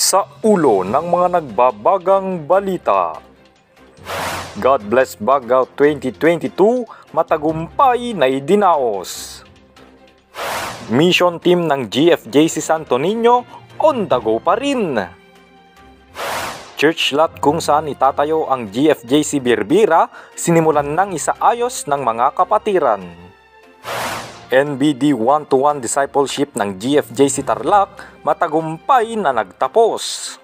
sa ulo ng mga nagbabagang balita. God bless Baguio 2022, matagumpay na idinaos. Mission team ng GFJC Santo Niño on the go pa rin. Church lot kung saan itatayo ang GFJC Birbira, sinimulan ng isaayos ng mga kapatiran. NBD 1-to-1 discipleship ng GFJC Tarlac, matagumpay na nagtapos.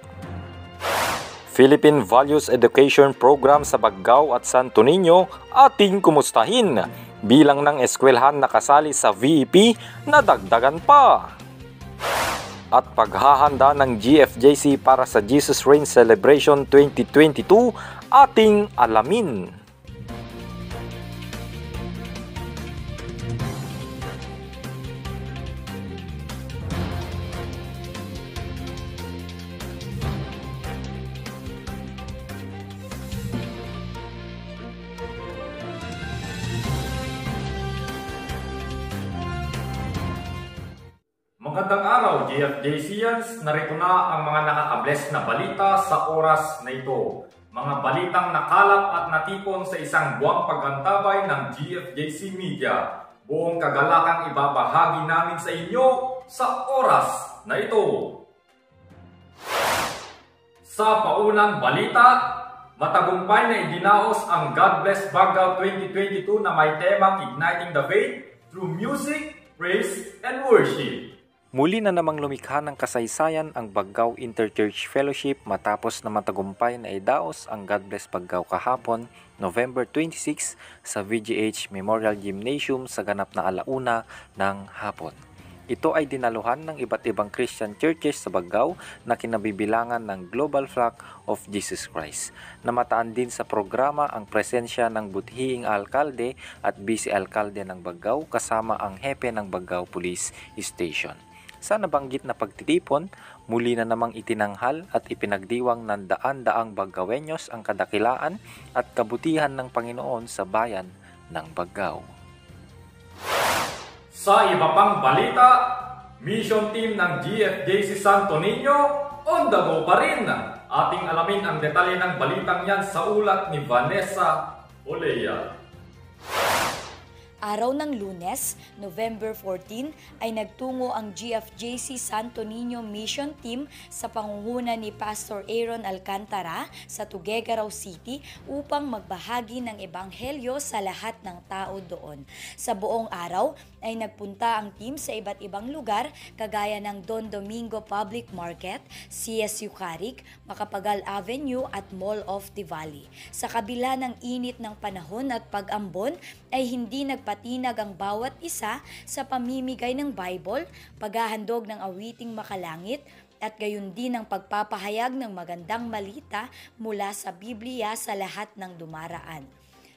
Philippine Values Education Program sa Baguio at Santo Niño ating kumustahin. Bilang ng eskwelahan na kasali sa VEP na dagdagan pa. At paghahanda ng GFJC para sa Jesus Reigns Celebration 2022 ating alamin. Magandang araw, GFJCians! Narito na ang mga nakakabless na balita sa oras na ito. Mga balitang nakalap at natipon sa isang buwang pagantabay ng GFJC Media. Buong kagalakang ibabahagi namin sa inyo sa oras na ito. Sa paunang balita, matagumpay na idinaos ang God Bless Baguio 2022 na may temang Igniting the Faith through Music, Praise, and Worship. Muli na namang lumikha ng kasaysayan ang Baguio Interchurch Fellowship matapos na matagumpay na idaos ang God Bless Baguio kahapon, November 26 sa VGH Memorial Gymnasium sa ganap na alauna ng hapon. Ito ay dinaluhan ng iba't ibang Christian churches sa Baguio na kinabibilangan ng Global Flock of Jesus Christ. Namataan din sa programa ang presensya ng butihing alkalde at vice-alkalde ng Baguio kasama ang hepe ng Baguio Police Station. Sa nabanggit na pagtitipon, muli na namang itinanghal at ipinagdiwang ng daan-daang Bagueños ang kadakilaan at kabutihan ng Panginoon sa bayan ng Baguio. Sa iba pang balita, mission team ng GFJC Santo Niño on the go pa rin. Ating alamin ang detalye ng balitang yan sa ulat ni Vanessa Olea. Araw ng Lunes, November 14, ay nagtungo ang GFJC Santo Niño Mission Team sa pangunguna ni Pastor Aaron Alcantara sa Tuguegarao City upang magbahagi ng ebanghelyo sa lahat ng tao doon. Sa buong araw ay nagpunta ang team sa iba't ibang lugar kagaya ng Don Domingo Public Market, CSU Carig, Macapagal Avenue at Mall of the Valley. Sa kabila ng init ng panahon at pag-ambon ay hindi nagpatinag ang bawat isa sa pamimigay ng Bible, paghahandog ng awiting makalangit, at gayon din ang pagpapahayag ng magandang balita mula sa Biblia sa lahat ng dumaraan.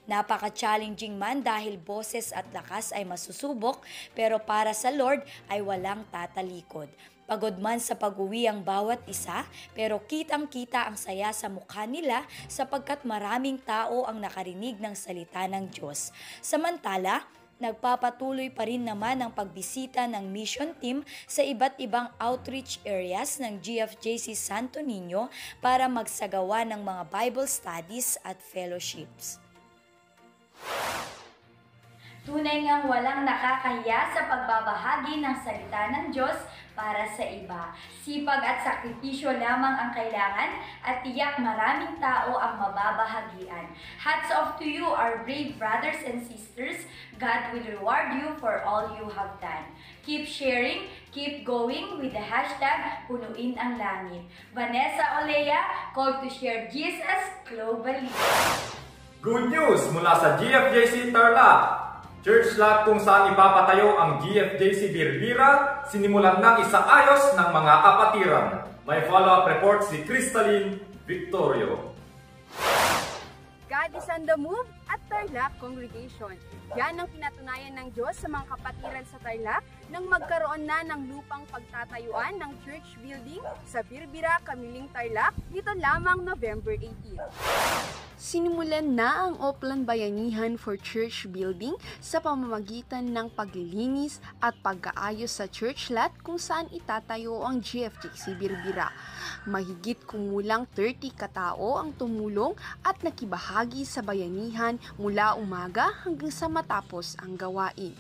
Napaka-challenging man dahil boses at lakas ay masusubok, pero para sa Lord ay walang tatalikod. Pagod man sa pag-uwi ang bawat isa, pero kitang-kita ang saya sa mukha nila sapagkat maraming tao ang nakarinig ng salita ng Diyos. Samantala, nagpapatuloy pa rin naman ang pagbisita ng mission team sa iba't ibang outreach areas ng GFJC Santo Niño para magsagawa ng mga Bible studies at fellowships. Tunay ngang walang nakakahiya sa pagbabahagi ng salita ng Diyos para sa iba. Sipag at sakripisyo lamang ang kailangan at tiyak maraming tao ang mababahagian. Hats off to you, our brave brothers and sisters. God will reward you for all you have done. Keep sharing, keep going with the hashtag Punuin ang Langit. Vanessa Olea, called to share Jesus globally. Good news mula sa GFJC Tarlac. Church lot kung saan ipapatayo ang GFJC Birbira, sinimulan ng isaayos ng mga kapatiran. May follow-up report si Crystalline Victorio. God is on the move at Tarlac Congregation. Yan ang pinatunayan ng Diyos sa mga kapatiran sa Tarlac nang magkaroon na ng lupang pagtatayuan ng church building sa Birbira, Kamiling, Tarlac dito lamang November 18. Sinimulan na ang Oplan Bayanihan for Church Building sa pamamagitan ng paglilinis at pag-aayos sa church lot kung saan itatayo ang GFJC Birbira. Mahigit kumulang 30 katao ang tumulong at nakibahagi sa bayanihan mula umaga hanggang sa matapos ang gawain.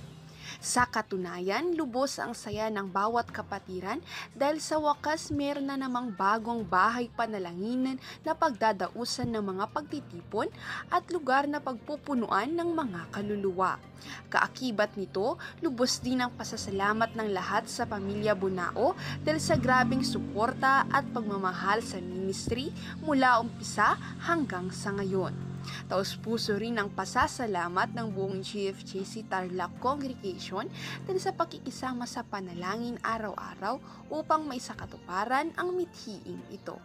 Sa katunayan, lubos ang saya ng bawat kapatiran dahil sa wakas meron na namang bagong bahay panalanginan na pagdadausan ng mga pagtitipon at lugar na pagpupunuan ng mga kaluluwa. Kaakibat nito, lubos din ang pasasalamat ng lahat sa pamilya Bunao dahil sa grabing suporta at pagmamahal sa ministry mula umpisa hanggang sa ngayon. Taos-puso rin ang pasasalamat ng buong GFJC Tarlac Congregation dahil sa pakikisama sa panalangin araw-araw upang maisakatuparan ang mithiing ito.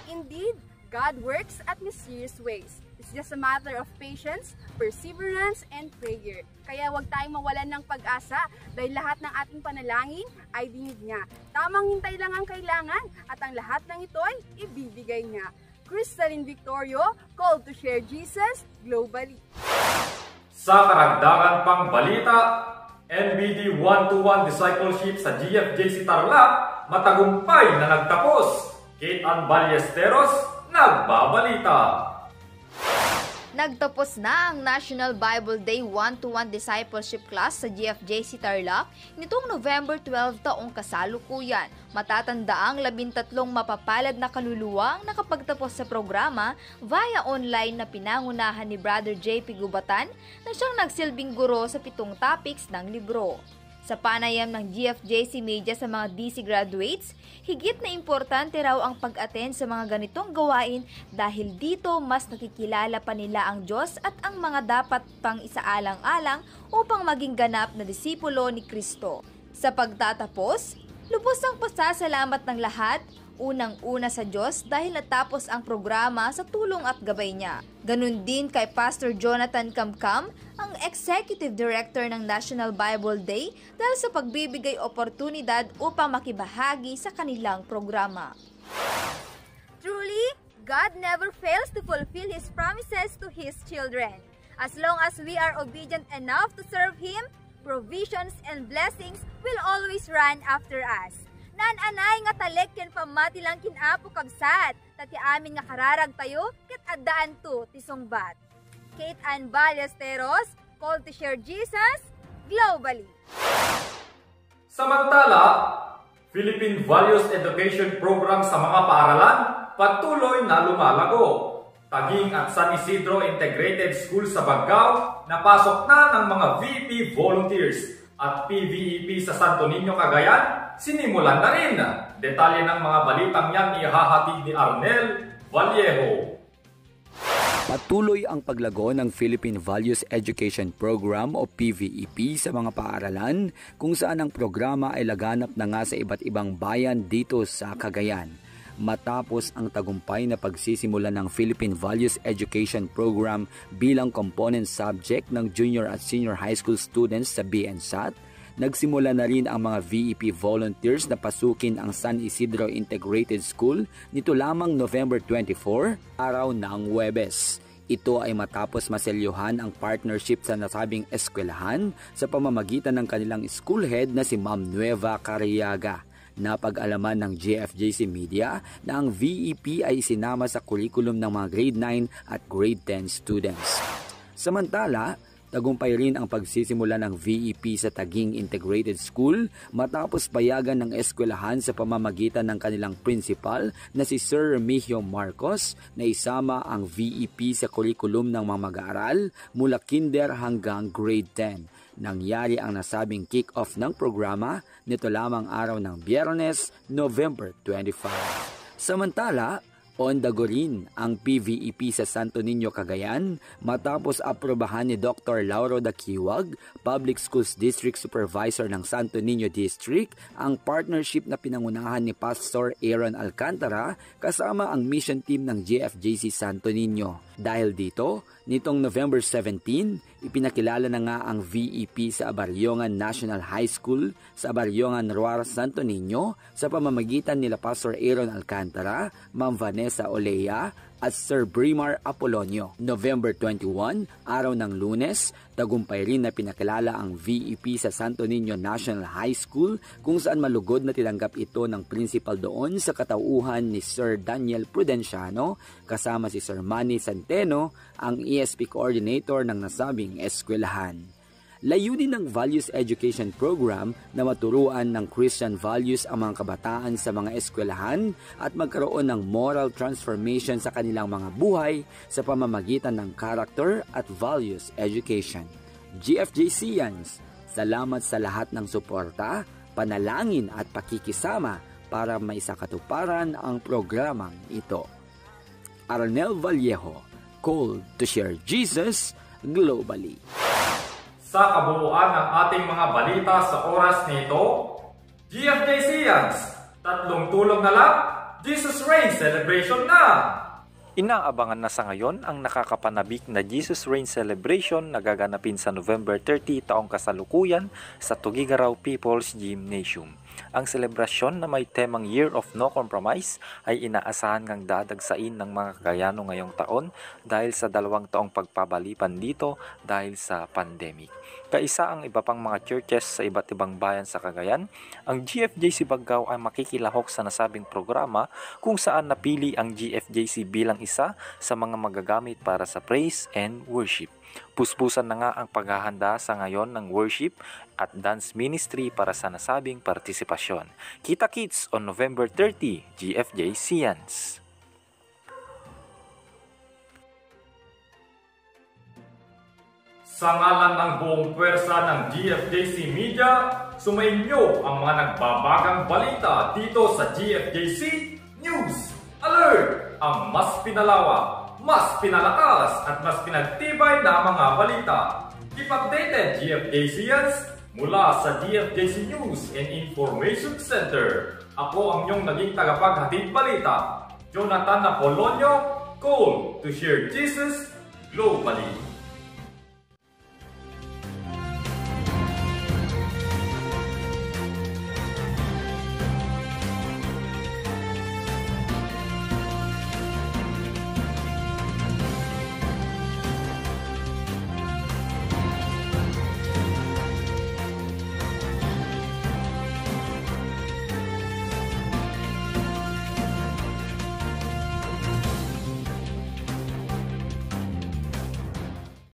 Indeed, God works at mysterious ways. It's just a matter of patience, perseverance, and prayer. Kaya huwag tayong mawalan ng pag-asa dahil lahat ng ating panalangin ay dinig niya. Tamang hintay lang ang kailangan at ang lahat ng ito ay ibibigay niya. Crystalline Victorio, called to share Jesus globally. Sa karagdagan pang balita, NBD 1-to-1 discipleship sa GFJC Tarlac matagumpay na nagtapos. Kate Ann Ballesteros, nagbabalita. Nagtapos na ang National Bible Day 1-to-1 Discipleship Class sa GFJC Tarlac nitong November 12 taong kasalukuyan. Matatandaang 13 mapapalad na kaluluwa ang nakapagtapos sa programa via online na pinangunahan ni Brother JP Gubatan na siyang nagsilbing guro sa 7 topics ng libro. Sa panayam ng GFJC Media sa mga DC graduates, higit na importante raw ang pag-attend sa mga ganitong gawain dahil dito mas nakikilala pa nila ang Diyos at ang mga dapat pang isaalang-alang upang maging ganap na disipulo ni Kristo. Sa pagtatapos, lubos ang pasasalamat ng lahat, unang-una sa Diyos dahil natapos ang programa sa tulong at gabay niya. Ganun din kay Pastor Jonathan Camcam, ang Executive Director ng National Bible Day dahil sa pagbibigay oportunidad upang makibahagi sa kanilang programa. Truly, God never fails to fulfill His promises to His children. As long as we are obedient enough to serve Him, provisions and blessings will always run after us. Nan-anay nga talek ken pamati lang kinapo kabsat, tati amin nga kararag tayo, ket addaan to tisongbat. Kate Ann Ballesteros, called to share Jesus globally. Samantala, Philippine Values Education Program sa mga paaralan patuloy na lumalago. Taguig at San Isidro Integrated School sa Baggao napasok na ng mga VP volunteers at PVEP sa Santo Niño, Cagayan, sinimulan na rin. Detalye ng mga balitang yan ihahatid ni Arnel Vallejo. Patuloy ang paglago ng Philippine Values Education Program o PVEP sa mga paaralan kung saan ang programa ay laganap na nga sa iba't ibang bayan dito sa Cagayan. Matapos ang tagumpay na pagsisimula ng Philippine Values Education Program bilang component subject ng junior at senior high school students sa BNSAT, nagsimula na rin ang mga VEP volunteers na pasukin ang San Isidro Integrated School nito lamang November 24, araw ng Huwebes. Ito ay matapos maselyuhan ang partnership sa nasabing eskwelahan sa pamamagitan ng kanilang school head na si Ma'am Nueva Cariaga. Napag-alaman ng GFJC Media na ang VEP ay isinama sa curriculum ng mga grade 9 at grade 10 students. Samantala, tagumpay rin ang pagsisimula ng VEP sa Taguig Integrated School matapos payagan ng eskwelahan sa pamamagitan ng kanilang principal na si Sir Remigio Marcos na isama ang VEP sa curriculum ng mga mag-aaral mula kinder hanggang grade 10. Nangyari ang nasabing kick-off ng programa nito lamang araw ng Biyernes, November 25. Samantala, on the go rin ang PVEP sa Santo Niño, Cagayan matapos aprobahan ni Dr. Lauro Daquiwag, Public Schools District Supervisor ng Santo Niño District, ang partnership na pinangunahan ni Pastor Aaron Alcantara kasama ang mission team ng GFJC Santo Niño. Dahil dito, nitong November 17, ipinakilala na nga ang VEP sa Abaryongan National High School sa Abaryongan Ruar, Santo Niño sa pamamagitan nila Pastor Aaron Alcantara, Ma'am Vanessa Olea at Sir Brimar Apolonio. November 21, araw ng Lunes, tagumpay rin na pinakilala ang VEP sa Santo Niño National High School kung saan malugod na tinanggap ito ng principal doon sa katauhan ni Sir Daniel Prudenciano kasama si Sir Manny Centeno, ang ESP coordinator ng nasabing eskwelahan. Layunin ng Values Education Program na maturuan ng Christian values ang mga kabataan sa mga eskwelahan at magkaroon ng moral transformation sa kanilang mga buhay sa pamamagitan ng character at values education. GFJCians, salamat sa lahat ng suporta, panalangin at pakikisama para maisakatuparan ang programang ito. Arnel Vallejo, called to share Jesus globally. Sa kabuuan ng ating mga balita sa oras nito, GFJCians, tatlong tulog na lang, Jesus Reigns Celebration na! Inaabangan na sa ngayon ang nakakapanabik na Jesus Reigns Celebration na gaganapin sa November 30 taong kasalukuyan sa Tugigaraw People's Gymnasium. Ang selebrasyon na may temang Year of No Compromise ay inaasahan ngang dadagsain ng mga Cagayano ngayong taon dahil sa 2 taong pagpabalipan dito dahil sa pandemic. Kaisa ang iba pang mga churches sa iba't ibang bayan sa Cagayan, ang GFJC Baggao ay makikilahok sa nasabing programa kung saan napili ang GFJC bilang isa sa mga magagamit para sa praise and worship. Puspusan na nga ang paghahanda sa ngayon ng worship at dance ministry para sa nasabing partisipasyon. Kita-kits on November 30, GFJCians. Sa ngalan ng buong pwersa ng GFJC Media, sumainyo ang mga nagbabagang balita dito sa GFJC News Alert! Ang mas pinalawak, mas pinalakas at mas pinagtibay na mga balita. Keep updated GFJCians mula sa GFJC News and Information Center. Ako ang inyong naging tagapaghatid balita, Jonathan Apolonio, called to share Jesus globally.